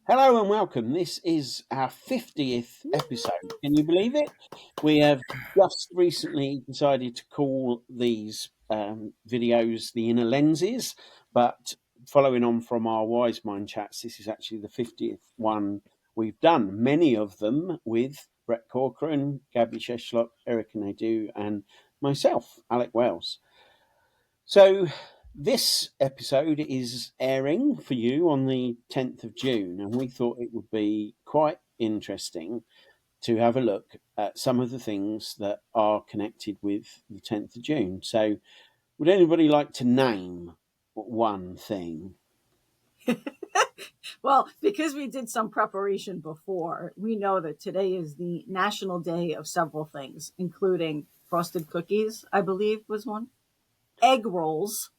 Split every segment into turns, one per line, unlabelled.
Hello and welcome. This is our 50th episode. Can you believe it? We have just recently decided to call these videos the inner lenses, but following on from our Wise Mind chats, this is actually the 50th one we've done. Many of them with Brett Corcoran, Gabby Sheshlock, Erica Nadeau, and myself, Alec Wells. So this episode is airing for you on the 10th of June, and we thought it would be quite interesting to have a look at some of the things that are connected with the 10th of June. So, would anybody like to name one thing?
Well, because we did some preparation before, we know that today is the National Day of several things, including frosted cookies, I believe was one, egg rolls,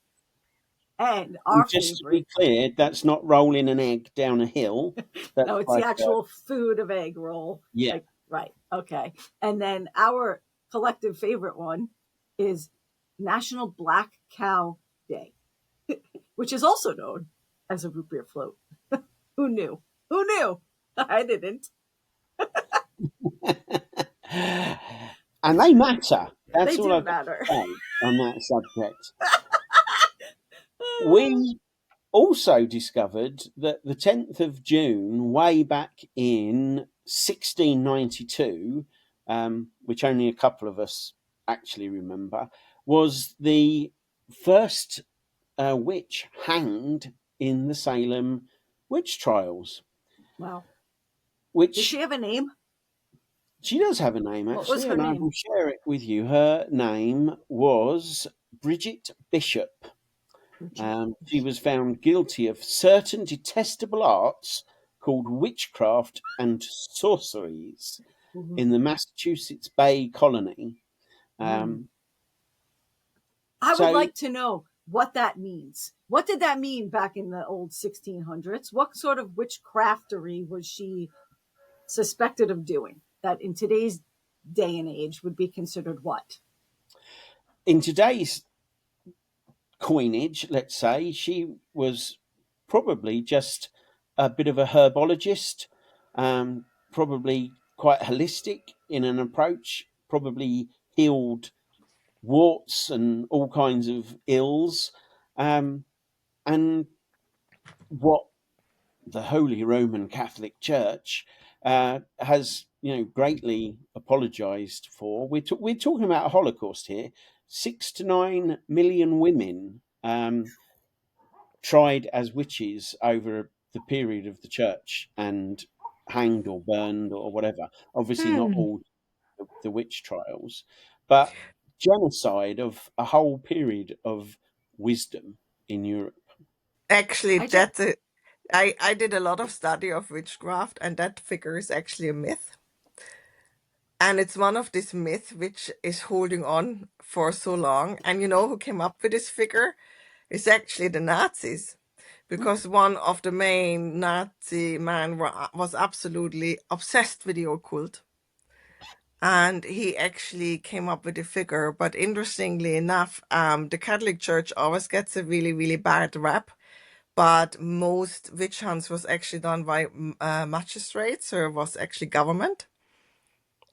and our
Just to
favorite.
be clear, that's not rolling an egg down a hill. That's
No, it's
like
the actual food of egg roll.
yeah.
Right. Okay. And then our collective favorite one is National Black Cow Day, which is also known as a root beer float. Who knew? Who knew? I didn't.
And they matter. That's
They
all
do
I've got
matter.
to say on that subject. We also discovered that the 10th of June, way back in 1692, which only a couple of us actually remember, was the first witch hanged in the Salem witch trials.
Wow.
Which
Does she have a name?
She does have a name,
What was
actually,
her
and I
name?
will share it with you. Her name was Bridget Bishop. She was found guilty of certain detestable arts called witchcraft and sorceries in the Massachusetts Bay Colony.
I would
So
like to know what that means. What did that mean back in the old 1600s? What sort of witchcraftery was she suspected of doing that in today's day and age would be considered what?
in today's coinage, let's say, she was probably just a bit of a herbologist, probably quite holistic in an approach, probably healed warts and all kinds of ills. And what the Holy Roman Catholic Church has, greatly apologised for. We're talking about a Holocaust here. 6 to 9 million women tried as witches over the period of the church and hanged or burned or whatever. Obviously, not all the witch trials, but genocide of a whole period of wisdom in Europe.
Actually,
I just,
I did a lot of study of witchcraft, and that figure is actually a myth. And it's one of these myths which is holding on for so long. And you know who came up with this figure? It's actually the Nazis. Because one of the main Nazi men was absolutely obsessed with the occult. And he actually came up with a figure. But interestingly enough, the Catholic Church always gets a really, really bad rap. But most witch hunts was actually done by magistrates, or was actually government.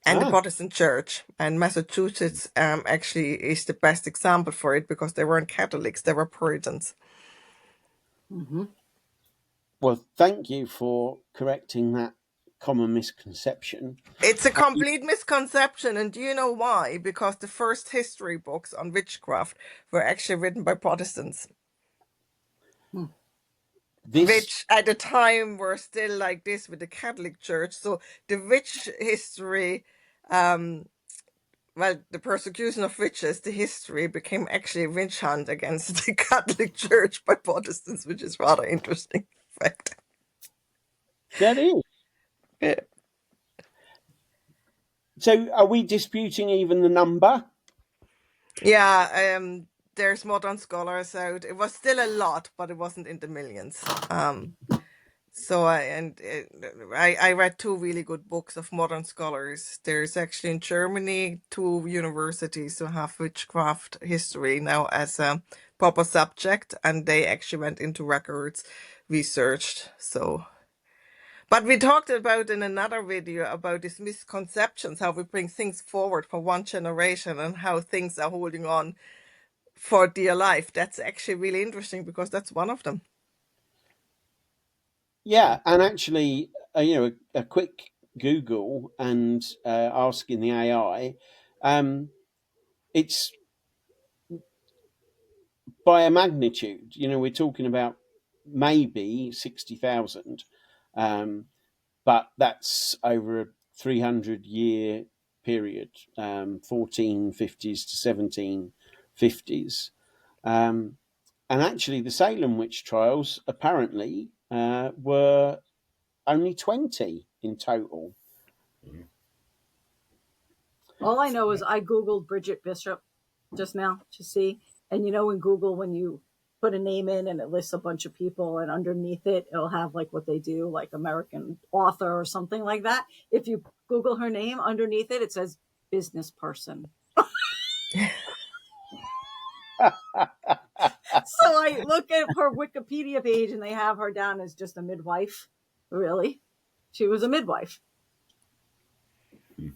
And the Protestant Church, and Massachusetts actually is the best example for it, because they weren't Catholics, they were Puritans.
Well, thank you for correcting that common misconception.
It's a complete misconception, and do you know why? Because the first history books on witchcraft were actually written by Protestants. Which at the time were still like this with the Catholic Church. So the witch history, well, the persecution of witches, the history became actually a witch hunt against the Catholic Church by Protestants, which is rather interesting fact.
That is.
Yeah.
So, are we disputing even the number?
Yeah, there's modern scholars out. It was still a lot, but it wasn't in the millions. So I read two really good books of modern scholars. There's actually in Germany 2 universities who have witchcraft history now as a proper subject, and they actually went into records, researched. So But we talked about in another video about these misconceptions, how we bring things forward for one generation and how things are holding on for dear life. That's actually really interesting because that's one of them.
Yeah, and actually, a quick Google and asking the AI, it's by a magnitude. We're talking about maybe 60,000, but that's over a 300-year period, 1450s to 1750s. And actually, the Salem witch trials apparently were only 20 in total.
All I know is I Googled Bridget Bishop just now to see. And in Google, when you put a name in and it lists a bunch of people, and underneath it, it'll have like what they do, like American author or something like that. If you Google her name, underneath it, it says business person. So I look at her Wikipedia page and they have her down as just a midwife. Really? She was a midwife.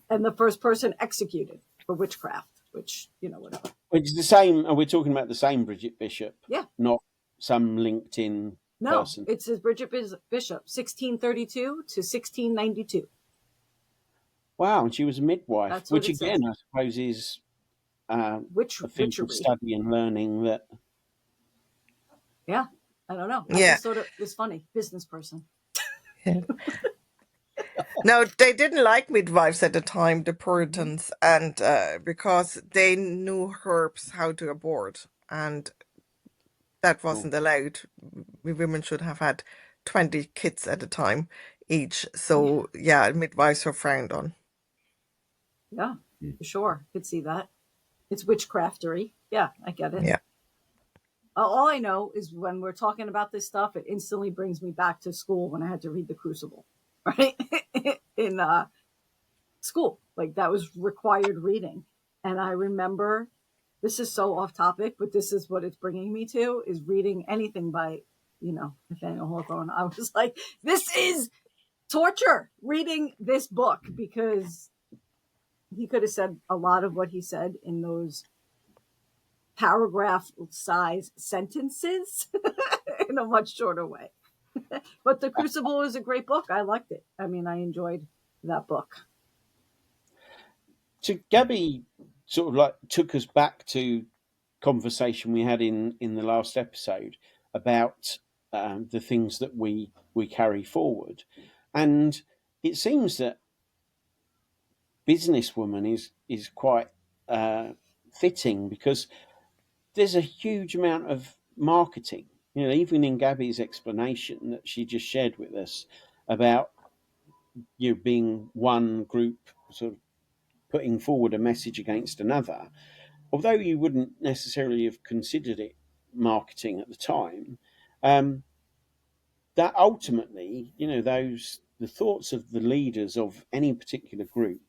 And the first person executed for witchcraft, which, whatever.
Which is the same. We're talking about the same Bridget Bishop,
Yeah.
not some LinkedIn
No,
person.
it says Bridget Bishop, 1632 to 1692.
Wow, and she was a midwife,
That's what
which
it says.
again, I suppose, is a field
Witchery.
of study and learning that.
Yeah, I don't know. I
Yeah.
just thought it was funny. Business person.
Now, they didn't like midwives at the time, the Puritans, and because they knew herbs how to abort, and that wasn't allowed. Women should have had 20 kids at a time each. So, yeah, midwives were frowned on.
Yeah, for sure. Could see that. It's witchcraftery. Yeah, I get it.
Yeah.
All I know is when we're talking about this stuff, it instantly brings me back to school when I had to read The Crucible, right? In school. Like that was required reading. And I remember, this is so off topic, but this is what it's bringing me to, is reading anything by, Nathaniel Hawthorne. I was like, this is torture reading this book, because he could have said a lot of what he said in those paragraph size sentences in a much shorter way. But The Crucible is a great book. I liked it. I mean, I enjoyed that book.
So Gabby sort of like took us back to conversation we had in the last episode about the things that we carry forward, and it seems that businesswoman is quite fitting, because there's a huge amount of marketing. Even in Gabby's explanation that she just shared with us about you being one group sort of putting forward a message against another, although you wouldn't necessarily have considered it marketing at the time, that ultimately, the thoughts of the leaders of any particular group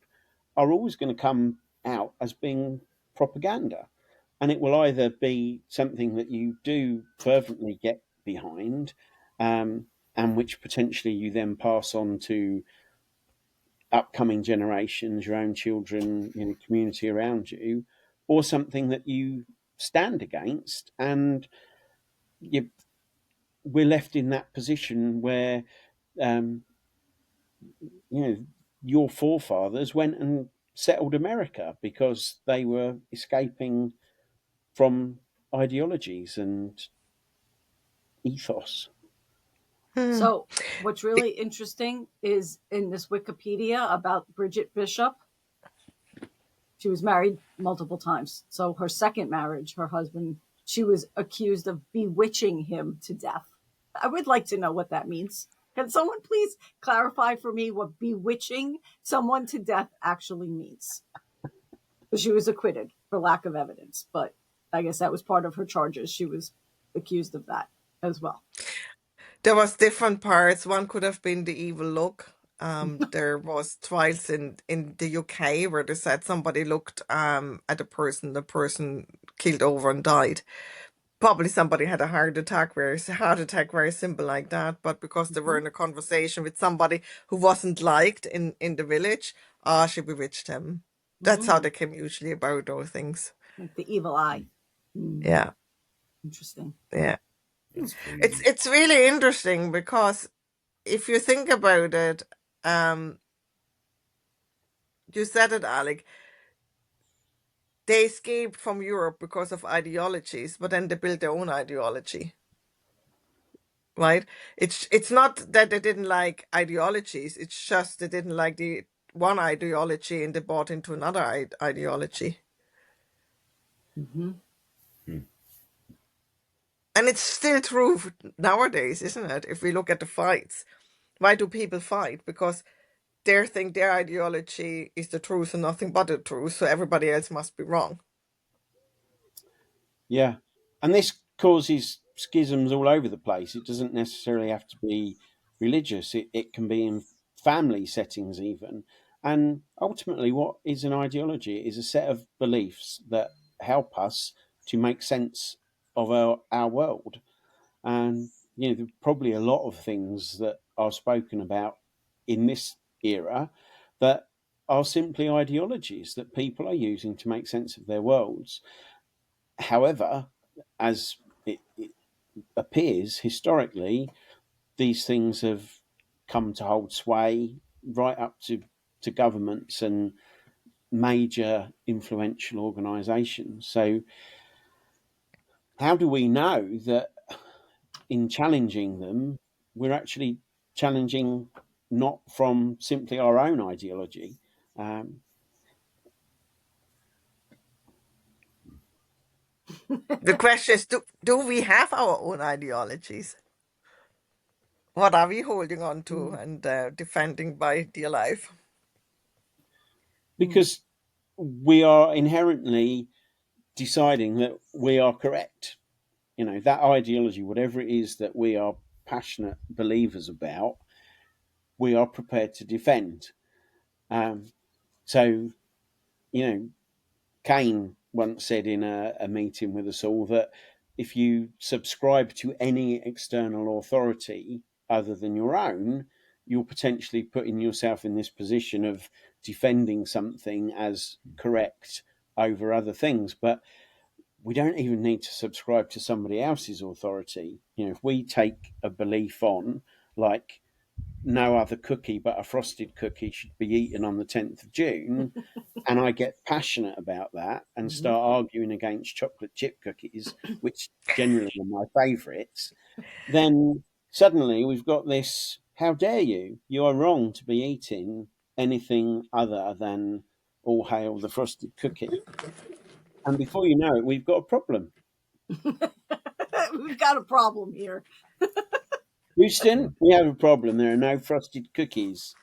are always going to come out as being propaganda. And it will either be something that you do fervently get behind, and which potentially you then pass on to upcoming generations, your own children, community around you, or something that you stand against, and we're left in that position where, um, your forefathers went and settled America because they were escaping from ideologies and ethos.
So what's really interesting is in this Wikipedia about Bridget Bishop, she was married multiple times. So her second marriage, her husband, she was accused of bewitching him to death. I would like to know what that means. Can someone please clarify for me what bewitching someone to death actually means? She was acquitted for lack of evidence, but I guess that was part of her charges. She was accused of that as well.
There was different parts. One could have been the evil look. There was trials in the UK where they said somebody looked at a person, the person killed over and died. probably somebody had a heart attack, very simple like that. But because they were in a conversation with somebody who wasn't liked in the village, she bewitched him. That's how they came usually about those things.
Like the evil eye.
Yeah,
Interesting.
yeah.
That's crazy.
It's really interesting because if you think about it, you said it, Alec. They escaped from Europe because of ideologies, but then they built their own ideology. Right? It's not that they didn't like ideologies, it's just they didn't like the one ideology and they bought into another ideology.
Mm-hmm.
And it's still true nowadays, isn't it? If we look at the fights, why do people fight? Because they think their ideology is the truth and nothing but the truth, so everybody else must be wrong.
Yeah. And this causes schisms all over the place. It doesn't necessarily have to be religious, it can be in family settings, even. And ultimately, what is an ideology? It is a set of beliefs that help us to make sense of our world. And, there are probably a lot of things that are spoken about in this era that are simply ideologies that people are using to make sense of their worlds. However, as it appears historically, these things have come to hold sway right up to governments and major influential organisations. So, how do we know that in challenging them, we're actually challenging not from simply our own ideology?
The question is, do we have our own ideologies? What are we holding on to and defending by dear life?
Because we are inherently deciding that we are correct. That ideology, whatever it is that we are passionate believers about, we are prepared to defend. So, Kane once said in a meeting with us all that if you subscribe to any external authority other than your own, you're potentially putting yourself in this position of defending something as correct over other things. But we don't even need to subscribe to somebody else's authority. If we take a belief on, like no other cookie but a frosted cookie should be eaten on the 10th of June, and I get passionate about that and start arguing against chocolate chip cookies, which generally are my favourites, then suddenly we've got this: how dare you? You are wrong to be eating anything other than all hail the frosted cookie. And before you know it, we've got a problem.
We've got a problem here.
Houston, we have a problem. There are no frosted cookies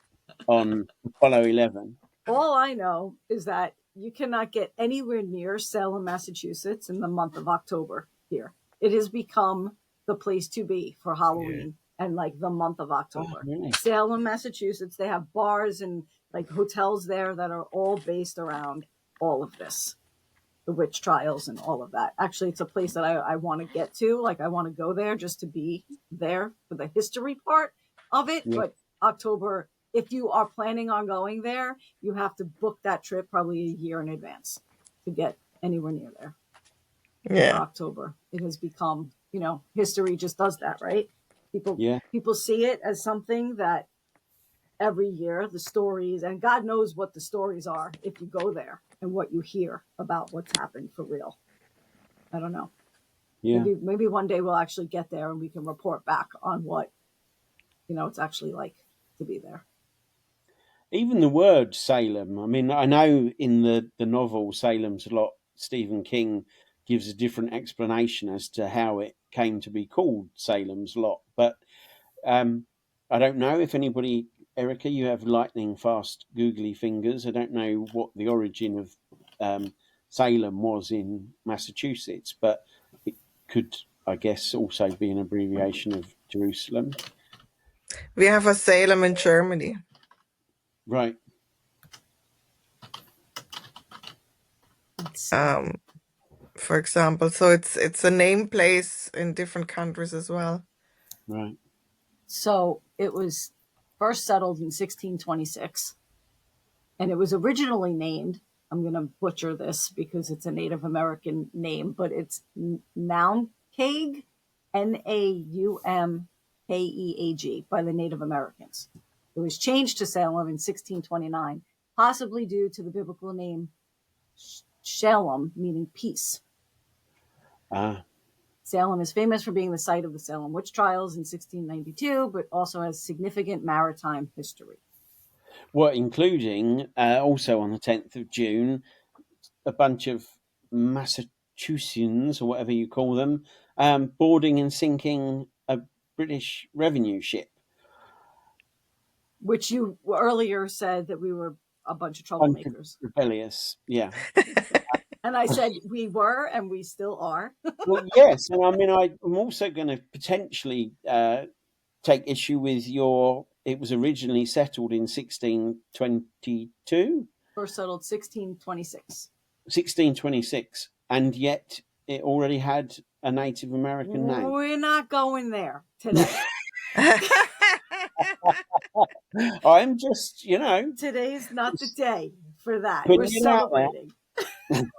on Apollo 11.
All I know is that you cannot get anywhere near Salem, Massachusetts in the month of October here. It has become the place to be for Halloween and like the month of October.
Really?
Salem, Massachusetts, they have bars and like hotels there that are all based around all of this, the witch trials and all of that. Actually, it's a place that I want to get to. Like, I want to go there just to be there for the history part of it.
Yeah.
But October, if you are planning on going there, you have to book that trip probably a year in advance to get anywhere near there. For
Yeah.
October, it has become, history just does that, right? People see it as something that every year, the stories, and God knows what the stories are if you go there and what you hear about what's happened for real. I don't know.
Yeah.
Maybe one day we'll actually get there and we can report back on what it's actually like to be there.
Even the word Salem, I mean, I know in the novel Salem's Lot, Stephen King gives a different explanation as to how it came to be called Salem's Lot. But I don't know if anybody, Erica, you have lightning fast googly fingers. I don't know what the origin of Salem was in Massachusetts, but it could, I guess, also be an abbreviation of Jerusalem.
We have a Salem in Germany.
Right.
for example. So it's a name place in different countries as well.
Right.
So it was first settled in 1626, and it was originally named, I'm going to butcher this because it's a Native American name, but it's Naumkeag, Naumkeag, by the Native Americans. It was changed to Salem in 1629, possibly due to the biblical name Shalom, meaning peace.
Ah.
Salem is famous for being the site of the Salem witch trials in 1692, but also has significant maritime history.
Well, including also on the 10th of June, a bunch of Massachusetts, or whatever you call them, boarding and sinking a British revenue ship.
Which you earlier said that we were a bunch of
Bunch of
troublemakers.
rebellious, yeah.
And I said we were, and we still are.
Well, yes, and I mean, I'm also going to potentially take issue with your. It was originally settled in 1622.
First settled 1626.
1626, and yet it already had a Native American name.
We're not going there today.
I'm just,
Today's not the day for that.
putting
We're
it out there.
celebrating.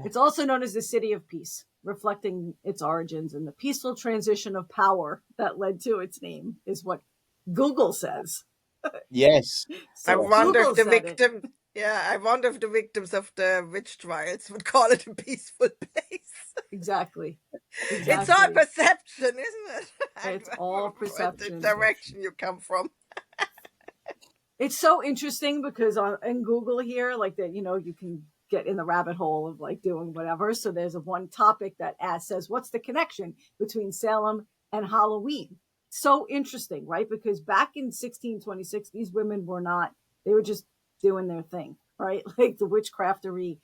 It's also known as the City of Peace, reflecting its origins and the peaceful transition of power that led to its name, is what Google says.
Yes.
So
I wonder
Google
if the
said it.
victim, yeah, I wonder if the victims of the witch trials would call it a peaceful place.
Exactly.
It's all perception, isn't it?
It's all perception.
The direction you come from.
It's so interesting because in Google here, like that, you can get in the rabbit hole of like doing whatever. So there's one topic that says, what's the connection between Salem and Halloween? So interesting, right? Because back in 1626, these women they were just doing their thing, right? Like the witchcraftery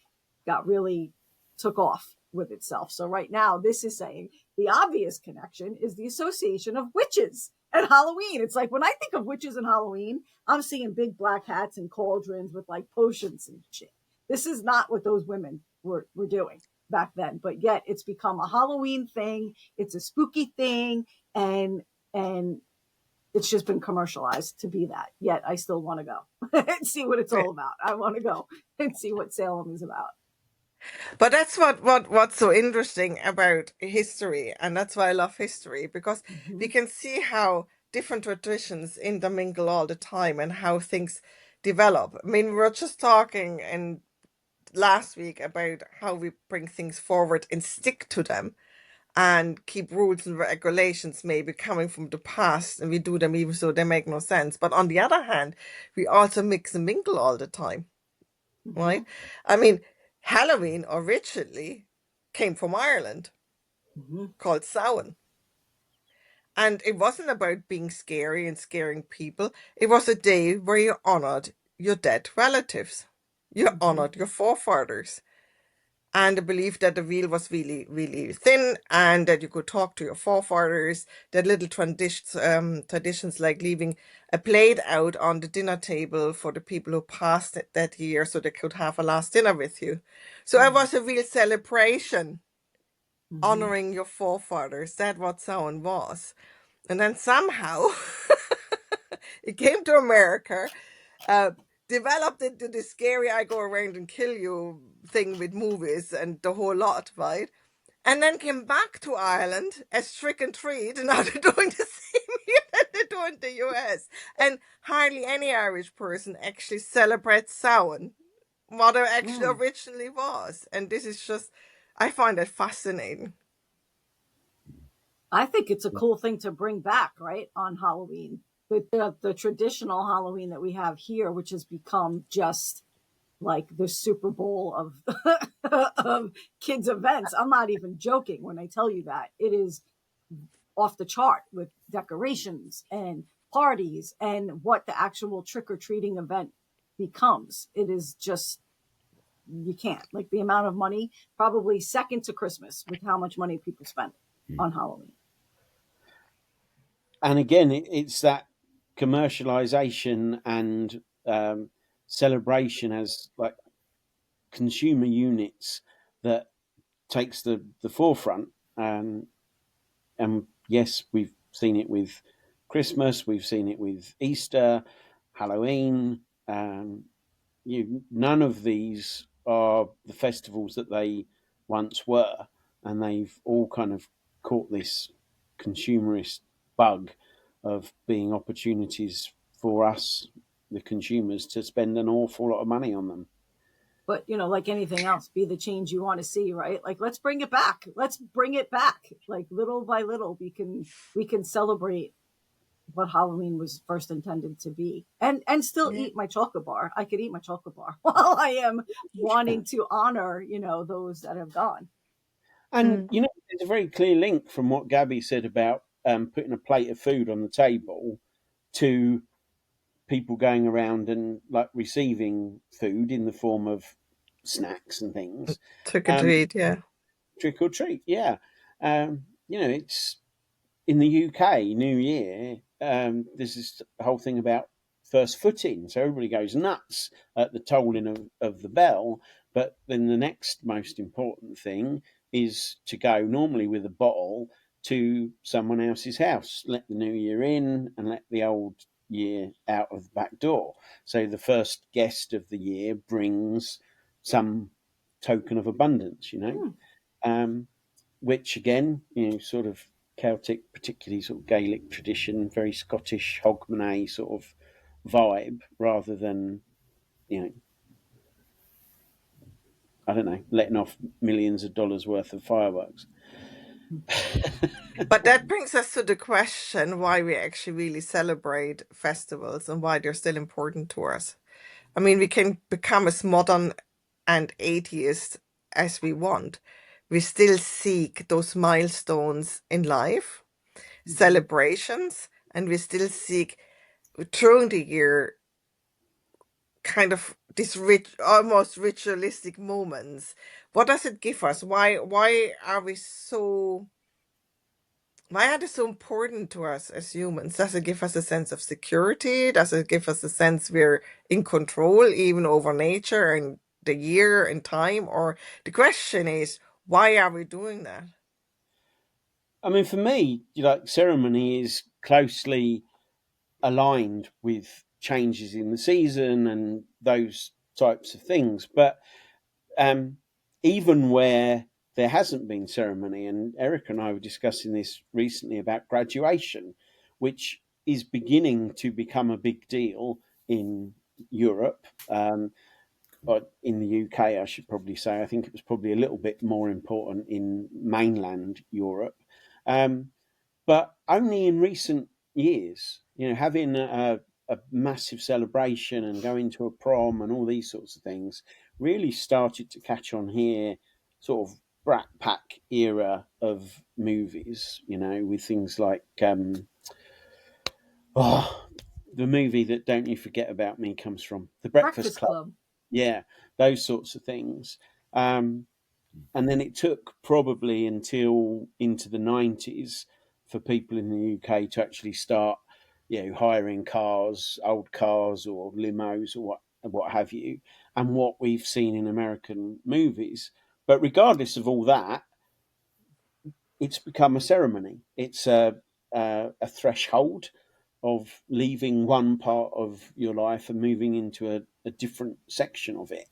really took off with itself. So right now, this is saying the obvious connection is the association of witches and Halloween. It's like when I think of witches and Halloween, I'm seeing big black hats and cauldrons with like potions and shit. This is not what those women were doing back then, but yet it's become a Halloween thing. It's a spooky thing, and it's just been commercialized to be that. Yet I still want to go and see what it's all about. I want to go and see what Salem is about.
But that's what's so interesting about history, and that's why I love history, because we can see how different traditions intermingle all the time and how things develop. I mean, we were just talking last week about how we bring things forward and stick to them and keep rules and regulations maybe coming from the past, and we do them even though they make no sense. But on the other hand, we also mix and mingle all the time, right? I mean, Halloween originally came from Ireland, called Samhain. And it wasn't about being scary and scaring people. It was a day where you honored your dead relatives. You honored your forefathers. And the belief that the veil was really, really thin and that you could talk to your forefathers, that little traditions like leaving a plate out on the dinner table for the people who passed it that year so they could have a last dinner with you. So it was a real celebration, honoring your forefathers. That's what Samhain was. And then somehow it came to America, developed into the scary I go around and kill you thing with movies and the whole lot, right? And then came back to Ireland as trick and treat, and now they're doing the same here that they do in the US. And hardly any Irish person actually celebrates Samhain, what it actually originally was. And this is just, I find it fascinating.
I think it's a cool thing to bring back, right, on Halloween. The traditional Halloween that we have here, which has become just like the Super Bowl of kids events. I'm not even joking when I tell you that. It is off the chart with decorations and parties and what the actual trick-or-treating event becomes. It is just, you can't. Like the amount of money, probably second to Christmas with how much money people spend on Halloween.
And again, it's that commercialization and celebration as like consumer units that takes the forefront. And yes, we've seen it with Christmas, we've seen it with Easter, Halloween. None of these are the festivals that they once were, and they've all kind of caught this consumerist bug of being opportunities for us, the consumers, to spend an awful lot of money on them.
But like anything else, be the change you want to see, right? Like, let's bring it back. Let's bring it back. Like, little by little, we can celebrate what Halloween was first intended to be, and still
Yeah.
eat my chocolate bar. I could eat my chocolate bar while I am wanting to honor, those that have gone.
And
Mm.
there's a very clear link from what Gabby said about putting a plate of food on the table to people going around and like receiving food in the form of snacks and things.
Trick or
Um,
treat, yeah.
Trick or treat, yeah. It's in the UK, New Year, there's this whole thing about first footing. So everybody goes nuts at the tolling of the bell. But then the next most important thing is to go normally with a bottle to someone else's house, let the new year in and let the old year out of the back door. So the first guest of the year brings some token of abundance. Um, which again, sort of Celtic, particularly sort of Gaelic tradition, very Scottish hogmanay sort of vibe, rather than you know, I don't know, letting off millions of dollars worth of fireworks.
But that brings us to the question why we actually really celebrate festivals and why they're still important to us. I mean, we can become as modern and atheist as we want. We still seek those milestones in life,
Mhm.
celebrations, and we still seek through the year kind of these almost ritualistic moments. What does it give us? Why are we so why are they so important to us as humans? Does it give us a sense of security? Does it give us a sense we're in control even over nature and the year and time? Or the question is, why are we doing that?
I mean, for me, ceremony is closely aligned with changes in the season and those types of things. But um, even where there hasn't been ceremony, and Eric and I were discussing this recently about graduation, which is beginning to become a big deal in Europe. But in the UK, I should probably say, I think it was probably a little bit more important in mainland Europe. Um, but only in recent years, having a massive celebration and going to a prom and all these sorts of things really started to catch on here, sort of Brat Pack era of movies, with things like oh, the movie that Don't You Forget About Me comes from, The Breakfast
Breakfast
Club.
Club.
Yeah, those sorts of things. Um, and then it took probably until into the 90s for people in the UK to actually start, hiring cars, old cars or limos or what have you, and what we've seen in American movies. But regardless of all that, it's become a ceremony. It's a threshold of leaving one part of your life and moving into a different section of it.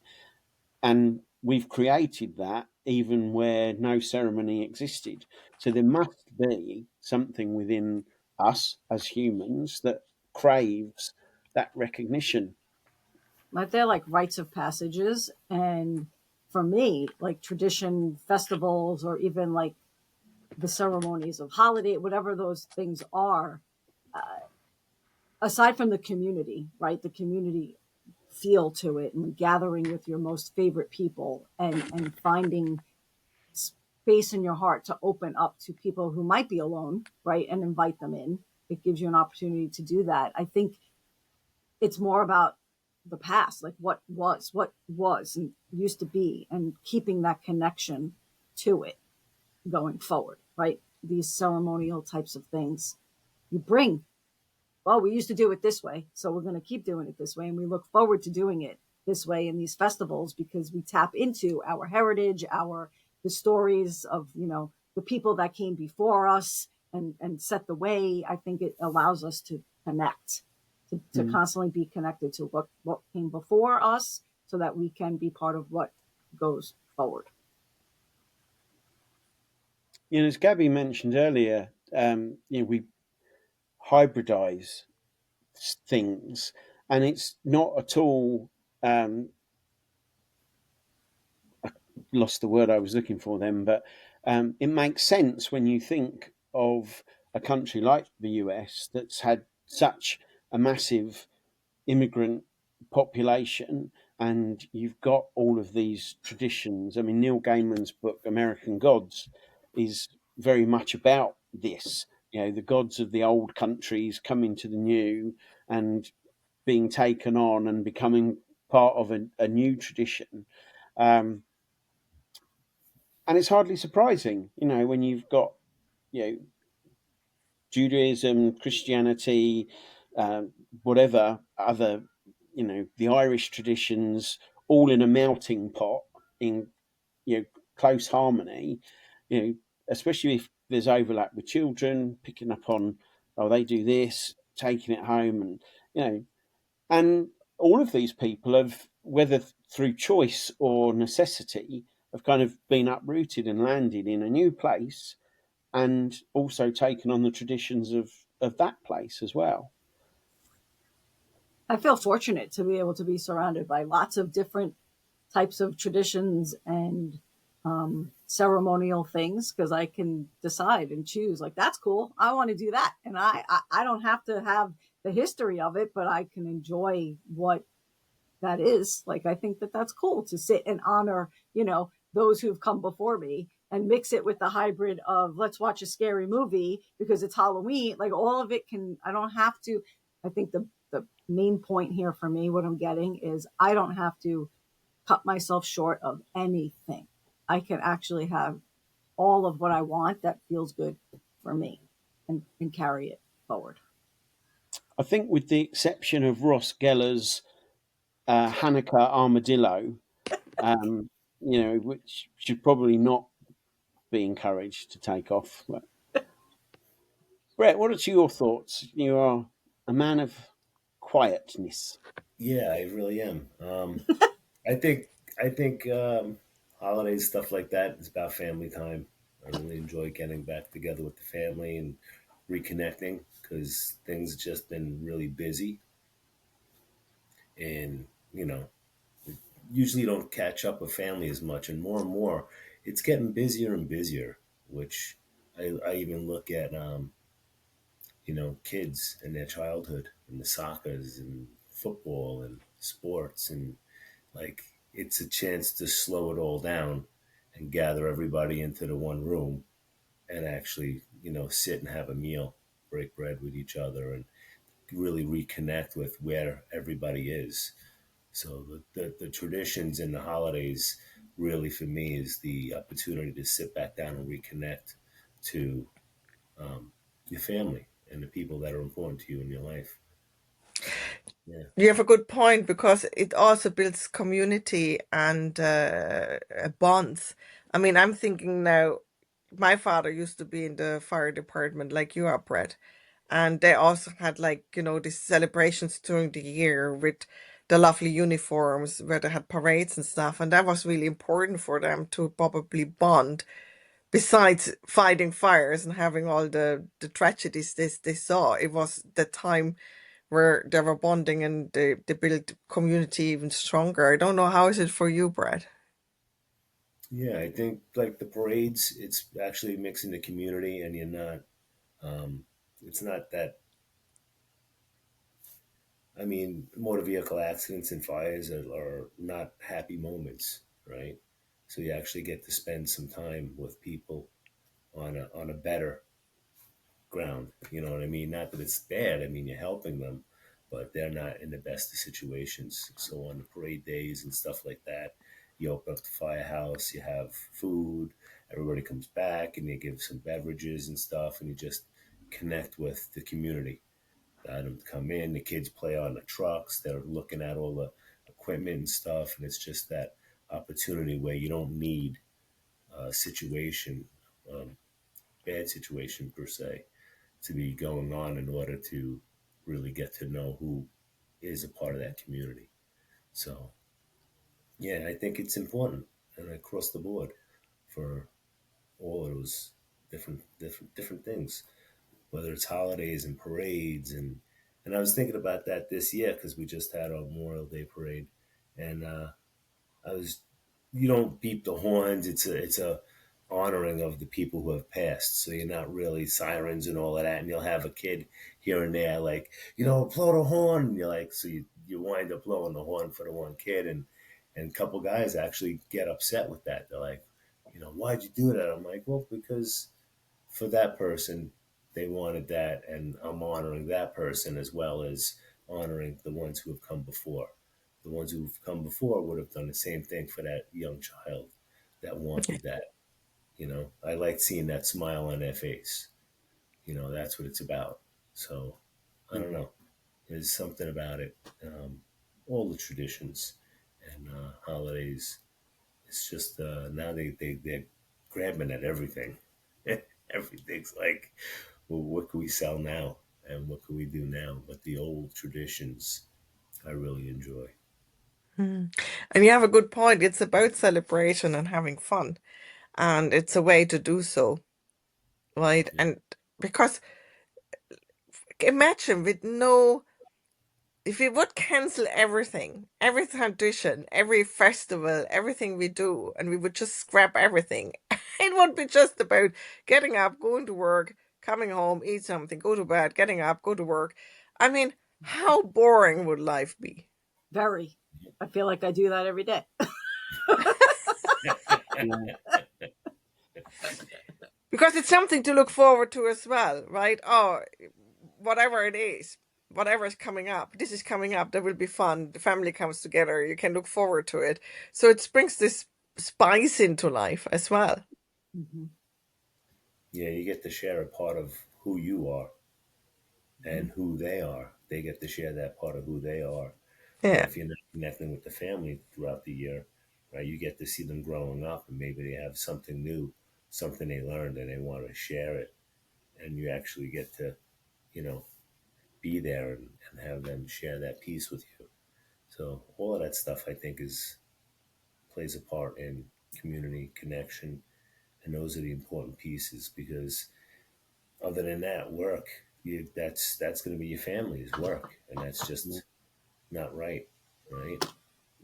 And we've created that even where no ceremony existed. So there must be something within us as humans that craves that recognition.
Like, they're like rites of passages, and for me, like tradition festivals, or even like the ceremonies of holiday, whatever those things are, aside from the community, right? The community feel to it, and gathering with your most favorite people, and finding space in your heart to open up to people who might be alone, right? And invite them in. It gives you an opportunity to do that. I think it's more about the past, like what was and used to be, and keeping that connection to it going forward, right? These ceremonial types of things you bring, well, we used to do it this way, so we're going to keep doing it this way, and we look forward to doing it this way in these festivals, because we tap into our heritage, the stories of, the people that came before us and set the way. I think it allows us to connect, to
Mm.
constantly be connected to what came before us, so that we can be part of what goes forward.
As Gabby mentioned earlier, we hybridize things, and it's not at all. I lost the word I was looking for then, but it makes sense when you think of a country like the US that's had such a massive immigrant population, and you've got all of these traditions. I mean, Neil Gaiman's book American Gods is very much about this. The gods of the old countries coming to the new and being taken on and becoming part of a new tradition. Um, and it's hardly surprising, when you've got, you know, Judaism, Christianity, whatever other, the Irish traditions, all in a melting pot in, close harmony. You know, especially if there's overlap with children, picking up on, oh, they do this, taking it home, and and all of these people have, whether through choice or necessity, have kind of been uprooted and landed in a new place, and also taken on the traditions of that place as well.
I feel fortunate to be able to be surrounded by lots of different types of traditions and ceremonial things, because I can decide and choose, like, that's cool, I want to do that, and I don't have to have the history of it, but I can enjoy what that is. Like, I think that that's cool to sit and honor, those who've come before me, and mix it with the hybrid of, let's watch a scary movie because it's Halloween. Like, all of it I don't have to. I think the main point here for me, what I'm getting is, I don't have to cut myself short of anything. I can actually have all of what I want that feels good for me, and carry it forward.
I think, with the exception of Ross Geller's Hanukkah armadillo, um, which should probably not be encouraged to take off. But, Brett, what are your thoughts? You are a man of quietness.
Yeah, I really am. I think I think holidays, stuff like that, is about family time. I really enjoy getting back together with the family and reconnecting, because things just been really busy, and usually don't catch up with family as much, and more it's getting busier and busier, which I even look at kids and their childhood and the soccers and football and sports, and like, it's a chance to slow it all down and gather everybody into the one room and actually, sit and have a meal, break bread with each other, and really reconnect with where everybody is. So the traditions and the holidays, really, for me, is the opportunity to sit back down and reconnect to your family and the people that are important to you in your life. So, yeah.
You have a good point, because it also builds community and bonds. I mean, I'm thinking now, my father used to be in the fire department like you are, Brett. And they also had, like, these celebrations during the year with the lovely uniforms where they had parades and stuff. And that was really important for them to probably bond, besides fighting fires and having all the tragedies they saw. It was the time where they were bonding, and they built community even stronger. I don't know, how is it for you, Brad?
Yeah, I think, like, the parades, it's actually mixing the community, and you're not. It's not that. I mean, motor vehicle accidents and fires are not happy moments, right? So you actually get to spend some time with people on a better ground. You know what I mean? Not that it's bad. I mean, you're helping them, but they're not in the best of situations. So on the parade days and stuff like that, you open up the firehouse, you have food, everybody comes back, and you give some beverages and stuff, and you just connect with the community. Them come in, the kids play on the trucks. They're looking at all the equipment and stuff, and it's just that opportunity where you don't need a situation, um, bad situation per se, to be going on in order to really get to know who is a part of that community. So yeah, I think it's important and across the board for all of those different things, whether it's holidays and parades and I was thinking about that this year because we just had our Memorial Day parade, and I was you don't beep the horns. It's a honoring of the people who have passed. So you're not really sirens and all of that. And you'll have a kid here and there like, blow the horn. And you're like, so you wind up blowing the horn for the one kid, and a couple guys actually get upset with that. They're like, why'd you do that? I'm like, well, because for that person, they wanted that, and I'm honoring that person as well as honoring the ones who have come before. The ones who've come before would have done the same thing for that young child that wanted that. I like seeing that smile on their face. That's what it's about. So I don't know. There's something about it. All the traditions and holidays. It's just now they're grabbing at everything. Everything's like, well, what can we sell now? And what can we do now? But the old traditions, I really enjoy.
Mm. And you have a good point. It's about celebration and having fun, and it's a way to do so, right?
Yeah.
And because imagine with no, if we would cancel everything, every tradition, every festival, everything we do, and we would just scrap everything, it would be just about getting up, going to work, coming home, eat something, go to bed, getting up, go to work. I mean, how boring would life be?
Very. I feel like I do that every day.
Yeah.
Because it's something to look forward to as well, right? Oh, whatever it is, whatever is coming up, this is coming up, that will be fun. The family comes together, you can look forward to it. So it brings this spice into life as well.
Mm-hmm.
Yeah, you get to share a part of who you are
Mm-hmm.
and who they are. They get to share that part of who they are. But
Yeah.
if you're not connecting with the family throughout the year, right, you get to see them growing up and maybe they have something new, something they learned and they want to share it. And you actually get to, you know, be there and have them share that piece with you. So all of that stuff I think is plays a part in community connection, and those are the important pieces because other than that, work that's going to be your family's work, and that's
Yeah.
just not right, right?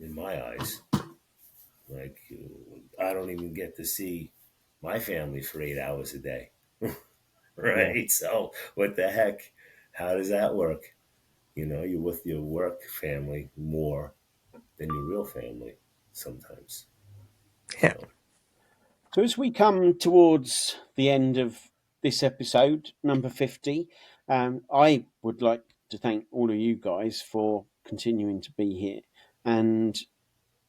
In my eyes, like I don't even get to see my family for 8 hours a day,
Yeah.
right? So what the heck? How does that work? You're with your work family more than your real family sometimes.
Yeah.
So
So as we come towards the end of this episode, number 50, I would like to thank all of you guys for continuing to be here and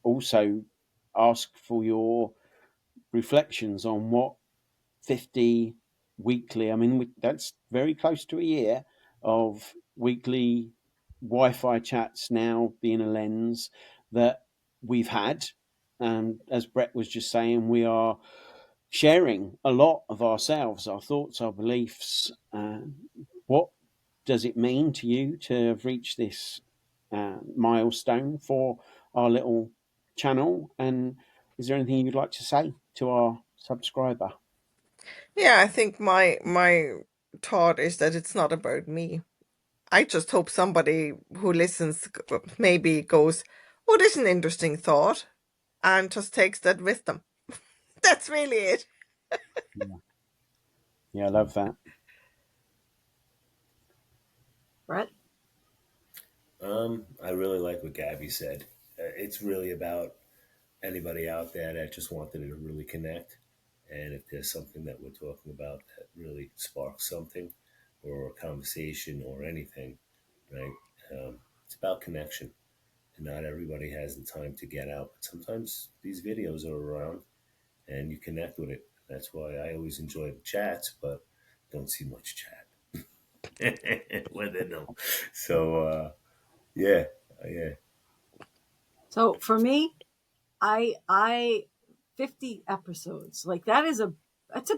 also ask for your reflections on what 50 weekly, I mean, that's very close to a year of weekly Wi Fi chats now being a lens that we've had. And as Brett was just saying, we are sharing a lot of ourselves, our thoughts, our beliefs. What does it mean to you to have reached this milestone for our little channel? And is there anything you'd like to say to our subscriber?
Yeah, I think my thought is that it's not about me. I just hope somebody who listens maybe goes, "Oh, this is an interesting thought," and just takes that with them. That's really it.
Yeah, yeah, I love that.
Brett?
I really like what Gabby said. It's really about anybody out there that just wanted to really connect. And if there's something that we're talking about that really sparks something or a conversation or anything, right? It's about connection. And not everybody has the time to get out. But sometimes these videos are around and you connect with it. That's why I always enjoy the chats, but don't see much chat when they know. So, yeah, yeah.
So for me, I 50 episodes, like that's a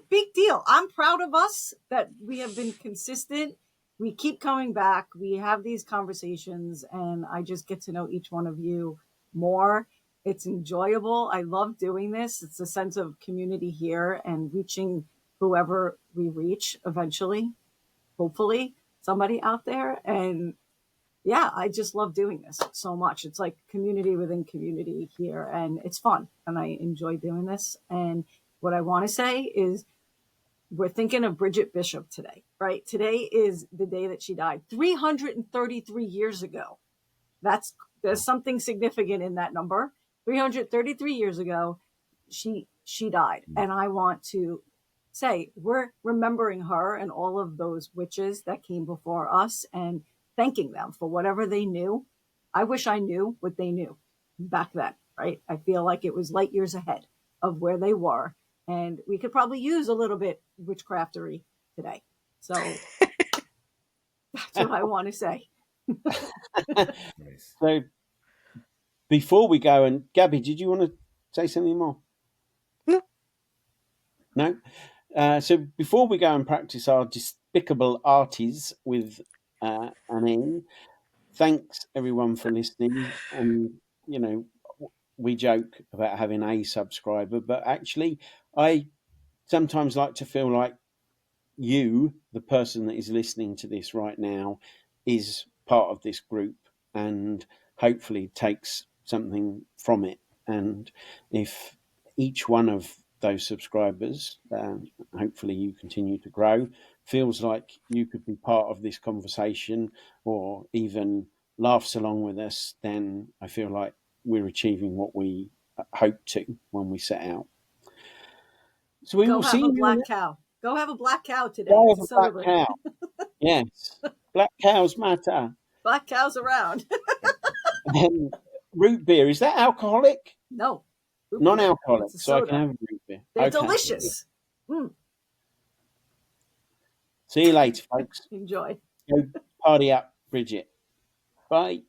big deal. I'm proud of us that we have been consistent. We keep coming back. We have these conversations, and I just get to know each one of you more. It's enjoyable. I love doing this. It's a sense of community here and reaching whoever we reach eventually, hopefully somebody out there. And yeah, I just love doing this so much. It's like community within community here, and it's fun, and I enjoy doing this. And what I want to say is we're thinking of Bridget Bishop today, right? Today is the day that she died 333 years ago. There's something significant in that number. 333 years ago, she died. And I want to say we're remembering her and all of those witches that came before us and thanking them for whatever they knew. I wish I knew what they knew back then, right? I feel like it was light years ahead of where they were. And we could probably use a little bit witchcraftery today. So that's what I want to say.
Nice.
So before we go, and Gabby, did you want to say something more?
No.
No? So before we go and practice our despicable arties with an N, thanks everyone for listening. And, you know, we joke about having a subscriber, but actually I sometimes like to feel like you, the person that is listening to this right now, is part of this group and hopefully takes something from it. And if each one of those subscribers, hopefully you continue to grow, feels like you could be part of this conversation or even laughs along with us, then I feel like we're achieving what we hope to when we set out. So we
Go
will
have
see
a
you.
black cow. Go have a black cow today
Go
to
have a black
celebrate.
cow. Yes, black cows matter.
Black cows around.
Root beer, is that alcoholic?
No. Root beer.
Non-alcoholic,
It's a
so I can
soda.
have a root beer.
They're
Okay.
delicious.
See you later, folks.
Enjoy.
Go party up, Bridget. Bye.